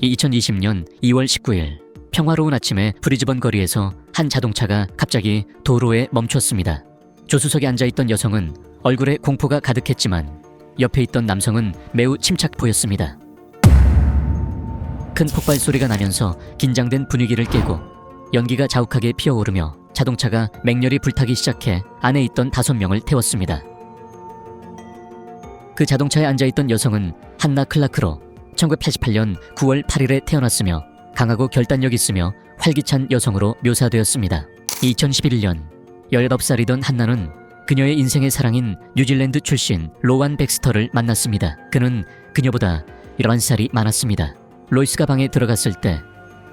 2020년 2월 19일 평화로운 아침에 브리즈번 거리에서 한 자동차가 갑자기 도로에 멈췄습니다. 조수석에 앉아있던 여성은 얼굴에 공포가 가득했지만 옆에 있던 남성은 매우 침착 보였습니다. 큰 폭발 소리가 나면서 긴장된 분위기를 깨고 연기가 자욱하게 피어오르며 자동차가 맹렬히 불타기 시작해 안에 있던 5명을 태웠습니다. 그 자동차에 앉아있던 여성은 한나 클라크로 1988년 9월 8일에 태어났으며 강하고 결단력 있으며 활기찬 여성으로 묘사되었습니다. 2011년 18살이던 한나는 그녀의 인생의 사랑인 뉴질랜드 출신 로완 백스터를 만났습니다. 그는 그녀보다 11살이 많았습니다. 로이스가 방에 들어갔을 때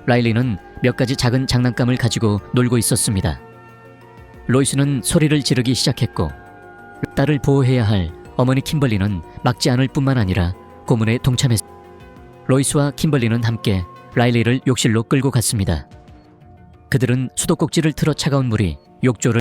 라일리는 몇 가지 작은 장난감을 가지고 놀고 있었습니다. 로이스는 소리를 지르기 시작했고 딸을 보호해야 할 어머니 킴벌리는 막지 않을 뿐만 아니라 고문에 동참했습니다. 로이스와 킴벌리는 함께 라일리를 욕실로 끌고 갔습니다. 그들은 수도꼭지를 틀어 차가운 물이 욕조를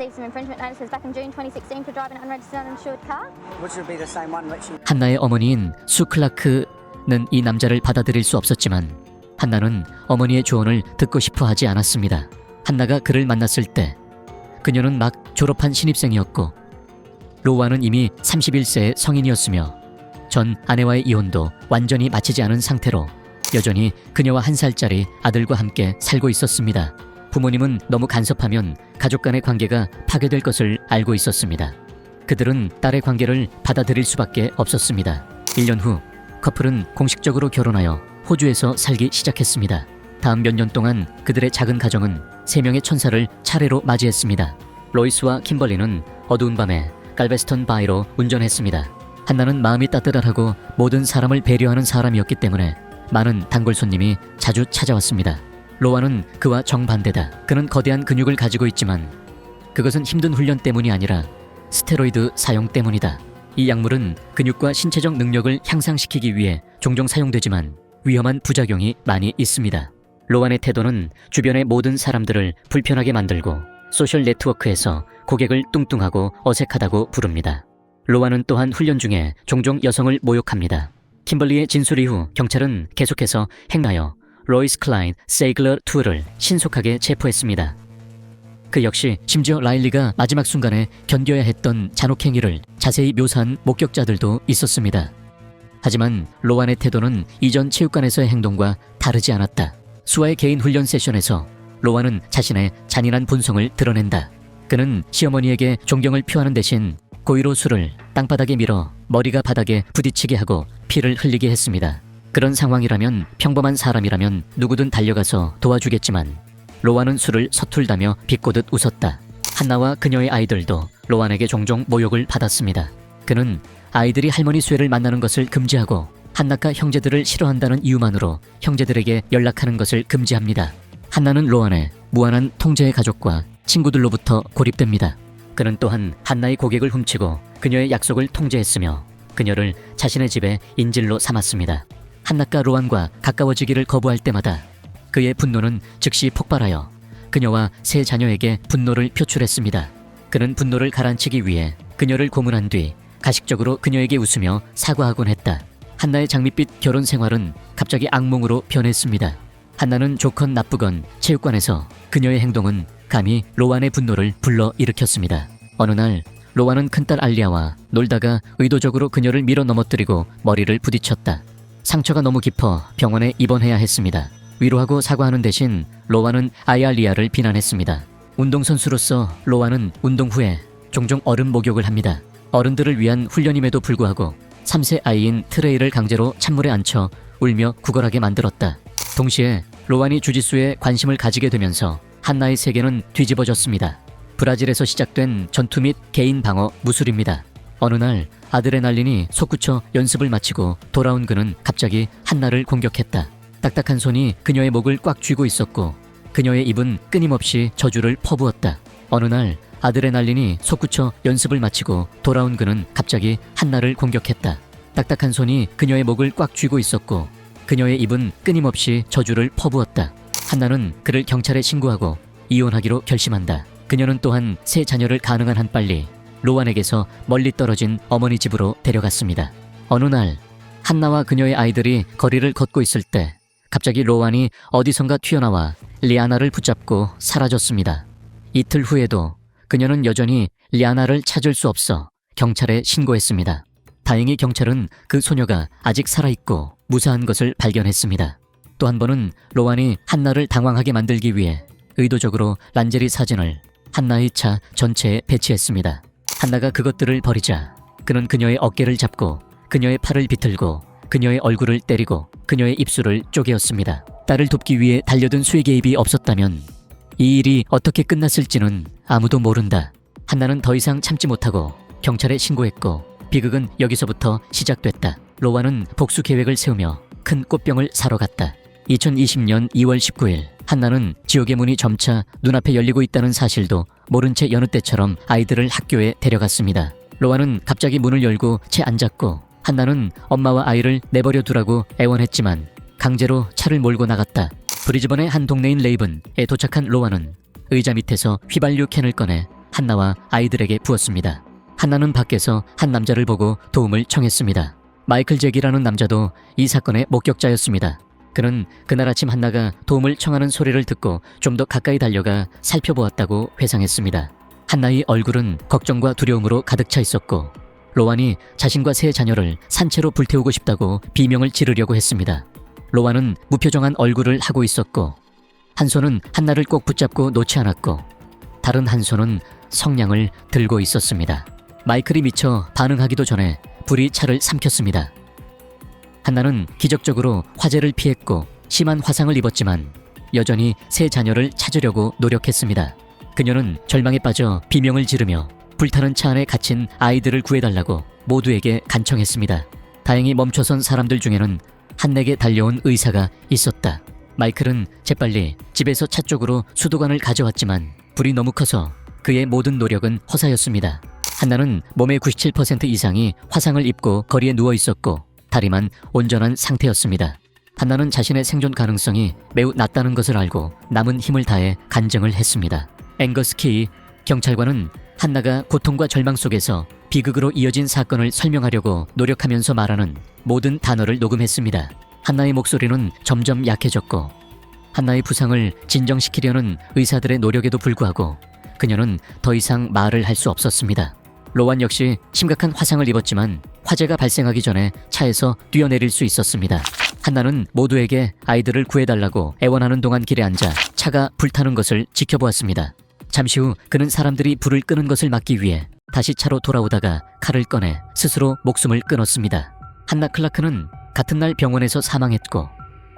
한나의 어머니인 수 클라크는 이 남자를 받아들일 수 없었지만 한나는 어머니의 조언을 듣고 싶어 하지 않았습니다. 한나가 그를 만났을 때 그녀는 막 졸업한 신입생이었고 로완은 이미 31세의 성인이었으며 전 아내와의 이혼도 완전히 마치지 않은 상태로 여전히 그녀와 1살짜리 아들과 함께 살고 있었습니다. 부모님은 너무 간섭하면 가족 간의 관계가 파괴될 것을 알고 있었습니다. 그들은 딸의 관계를 받아들일 수밖에 없었습니다. 1년 후 커플은 공식적으로 결혼하여 호주에서 살기 시작했습니다. 다음 몇 년 동안 그들의 작은 가정은 3명의 천사를 차례로 맞이했습니다. 로이스와 킴벌리는 어두운 밤에 갈베스턴 바이로 운전했습니다. 한나는 마음이 따뜻하고 모든 사람을 배려하는 사람이었기 때문에 많은 단골 손님이 자주 찾아왔습니다. 로완은 그와 정반대다. 그는 거대한 근육을 가지고 있지만 그것은 힘든 훈련 때문이 아니라 스테로이드 사용 때문이다. 이 약물은 근육과 신체적 능력을 향상시키기 위해 종종 사용되지만 위험한 부작용이 많이 있습니다. 로완의 태도는 주변의 모든 사람들을 불편하게 만들고 소셜 네트워크에서 고객을 뚱뚱하고 어색하다고 부릅니다. 로완은 또한 훈련 중에 종종 여성을 모욕합니다. 킴벌리의 진술 이후 경찰은 계속해서 행하여 로이스 클라인 세이글러 2를 신속하게 체포했습니다. 그 역시 심지어 라일리가 마지막 순간에 견뎌야 했던 잔혹행위를 자세히 묘사한 목격자들도 있었습니다. 하지만 로완의 태도는 이전 체육관에서의 행동과 다르지 않았다. 수아의 개인 훈련 세션에서 로완은 자신의 잔인한 본성을 드러낸다. 그는 시어머니에게 존경을 표하는 대신 고의로 술을 땅바닥에 밀어 머리가 바닥에 부딪히게 하고 피를 흘리게 했습니다. 그런 상황이라면 평범한 사람이라면 누구든 달려가서 도와주겠지만 로완은 술을 서툴다며 비꼬듯 웃었다. 한나와 그녀의 아이들도 로완에게 종종 모욕을 받았습니다. 그는 아이들이 할머니 수혜를 만나는 것을 금지하고 한나가 형제들을 싫어한다는 이유만으로 형제들에게 연락하는 것을 금지합니다. 한나는 로완의 무한한 통제의 가족과 친구들로부터 고립됩니다. 그는 또한 한나의 고객을 훔치고 그녀의 약속을 통제했으며 그녀를 자신의 집에 인질로 삼았습니다. 한나가 로완과 가까워지기를 거부할 때마다 그의 분노는 즉시 폭발하여 그녀와 3 자녀에게 분노를 표출했습니다. 그는 분노를 가라앉히기 위해 그녀를 고문한 뒤 가식적으로 그녀에게 웃으며 사과하곤 했다. 한나의 장밋빛 결혼 생활은 갑자기 악몽으로 변했습니다. 한나는 좋건 나쁘건 체육관에서 그녀의 행동은 감히 로완의 분노를 불러일으켰습니다. 어느 날 로완은 큰딸 알리아와 놀다가 의도적으로 그녀를 밀어 넘어뜨리고 머리를 부딪혔다. 상처가 너무 깊어 병원에 입원해야 했습니다. 위로하고 사과하는 대신 로완은 아이알리아를 비난했습니다. 운동선수로서 로완은 운동 후에 종종 어른 목욕을 합니다. 어른들을 위한 훈련임에도 불구하고 3세 아이인 트레이를 강제로 찬물에 앉혀 울며 구걸하게 만들었다. 동시에 로완이 주짓수에 관심을 가지게 되면서 한나의 세계는 뒤집어졌습니다. 브라질에서 시작된 전투 및 개인 방어 무술입니다. 어느 날 아드레날린이 솟구쳐 연습을 마치고 돌아온 그는 갑자기 한나를 공격했다. 딱딱한 손이 그녀의 목을 꽉 쥐고 있었고 그녀의 입은 끊임없이 저주를 퍼부었다. 어느 날 아드레날린이 솟구쳐 연습을 마치고 돌아온 그는 갑자기 한나를 공격했다. 딱딱한 손이 그녀의 목을 꽉 쥐고 있었고 그녀의 입은 끊임없이 저주를 퍼부었다. 한나는 그를 경찰에 신고하고 이혼하기로 결심한다. 그녀는 또한 3 자녀를 가능한 한 빨리 로완에게서 멀리 떨어진 어머니 집으로 데려갔습니다. 어느 날 한나와 그녀의 아이들이 거리를 걷고 있을 때 갑자기 로완이 어디선가 튀어나와 리아나를 붙잡고 사라졌습니다. 이틀 후에도 그녀는 여전히 리아나를 찾을 수 없어 경찰에 신고했습니다. 다행히 경찰은 그 소녀가 아직 살아있고 무사한 것을 발견했습니다. 또 한 번은 로완이 한나를 당황하게 만들기 위해 의도적으로 란제리 사진을 한나의 차 전체에 배치했습니다. 한나가 그것들을 버리자 그는 그녀의 어깨를 잡고 그녀의 팔을 비틀고 그녀의 얼굴을 때리고 그녀의 입술을 쪼개었습니다. 딸을 돕기 위해 달려든 수의 개입이 없었다면 이 일이 어떻게 끝났을지는 아무도 모른다. 한나는 더 이상 참지 못하고 경찰에 신고했고 비극은 여기서부터 시작됐다. 로완은 복수 계획을 세우며 큰 꽃병을 사러 갔다. 2020년 2월 19일 한나는 지옥의 문이 점차 눈앞에 열리고 있다는 사실도 모른 채 여느 때처럼 아이들을 학교에 데려갔습니다. 로완은 갑자기 문을 열고 채 앉았고 한나는 엄마와 아이를 내버려 두라고 애원했지만 강제로 차를 몰고 나갔다. 브리즈번의 한 동네인 레이븐에 도착한 로완은 의자 밑에서 휘발유 캔을 꺼내 한나와 아이들에게 부었습니다. 한나는 밖에서 한 남자를 보고 도움을 청했습니다. 마이클 잭이라는 남자도 이 사건의 목격자였습니다. 그는 그날 아침 한나가 도움을 청하는 소리를 듣고 좀 더 가까이 달려가 살펴보았다고 회상했습니다. 한나의 얼굴은 걱정과 두려움으로 가득 차 있었고 로완이 자신과 세 자녀를 산채로 불태우고 싶다고 비명을 지르려고 했습니다. 로완은 무표정한 얼굴을 하고 있었고 한 손은 한나를 꼭 붙잡고 놓지 않았고 다른 한 손은 성냥을 들고 있었습니다. 마이클이 미쳐 반응하기도 전에 불이 차를 삼켰습니다. 한나는 기적적으로 화재를 피했고 심한 화상을 입었지만 여전히 세 자녀를 찾으려고 노력했습니다. 그녀는 절망에 빠져 비명을 지르며 불타는 차 안에 갇힌 아이들을 구해달라고 모두에게 간청했습니다. 다행히 멈춰선 사람들 중에는 한내게 달려온 의사가 있었다. 마이클은 재빨리 집에서 차 쪽으로 수도관을 가져왔지만 불이 너무 커서 그의 모든 노력은 허사였습니다. 한나는 몸의 97% 이상이 화상을 입고 거리에 누워 있었고 다리만 온전한 상태였습니다. 한나는 자신의 생존 가능성이 매우 낮다는 것을 알고 남은 힘을 다해 간증을 했습니다. 앵거스 키 경찰관은 한나가 고통과 절망 속에서 비극으로 이어진 사건을 설명하려고 노력하면서 말하는 모든 단어를 녹음했습니다. 한나의 목소리는 점점 약해졌고 한나의 부상을 진정시키려는 의사들의 노력에도 불구하고 그녀는 더 이상 말을 할 수 없었습니다. 로완 역시 심각한 화상을 입었지만 화재가 발생하기 전에 차에서 뛰어내릴 수 있었습니다. 한나는 모두에게 아이들을 구해달라고 애원하는 동안 길에 앉아 차가 불타는 것을 지켜보았습니다. 잠시 후 그는 사람들이 불을 끄는 것을 막기 위해 다시 차로 돌아오다가 칼을 꺼내 스스로 목숨을 끊었습니다. 한나 클라크는 같은 날 병원에서 사망했고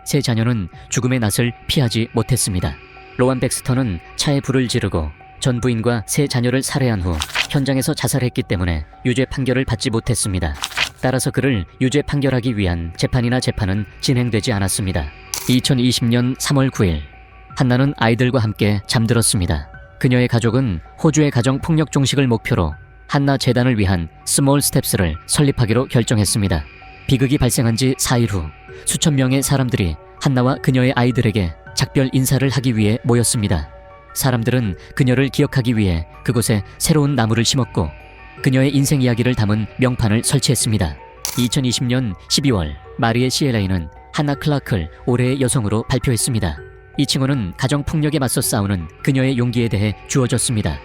세 자녀는 죽음의 낯을 피하지 못했습니다. 로완 백스터는 차에 불을 지르고 전 부인과 세 자녀를 살해한 후 현장에서 자살했기 때문에 유죄 판결을 받지 못했습니다. 따라서 그를 유죄 판결하기 위한 재판은 진행되지 않았습니다. 2020년 3월 9일 한나는 아이들과 함께 잠들었습니다. 그녀의 가족은 호주의 가정폭력 종식을 목표로 한나 재단을 위한 스몰 스텝스를 설립하기로 결정했습니다. 비극이 발생한 지 4일 후 수천 명의 사람들이 한나와 그녀의 아이들에게 작별 인사를 하기 위해 모였습니다. 사람들은 그녀를 기억하기 위해 그곳에 새로운 나무를 심었고 그녀의 인생 이야기를 담은 명판을 설치했습니다. 2020년 12월 마리에 시엘라이는 한나 클라크를 올해의 여성으로 발표했습니다. 이 칭호는 가정폭력에 맞서 싸우는 그녀의 용기에 대해 주어졌습니다.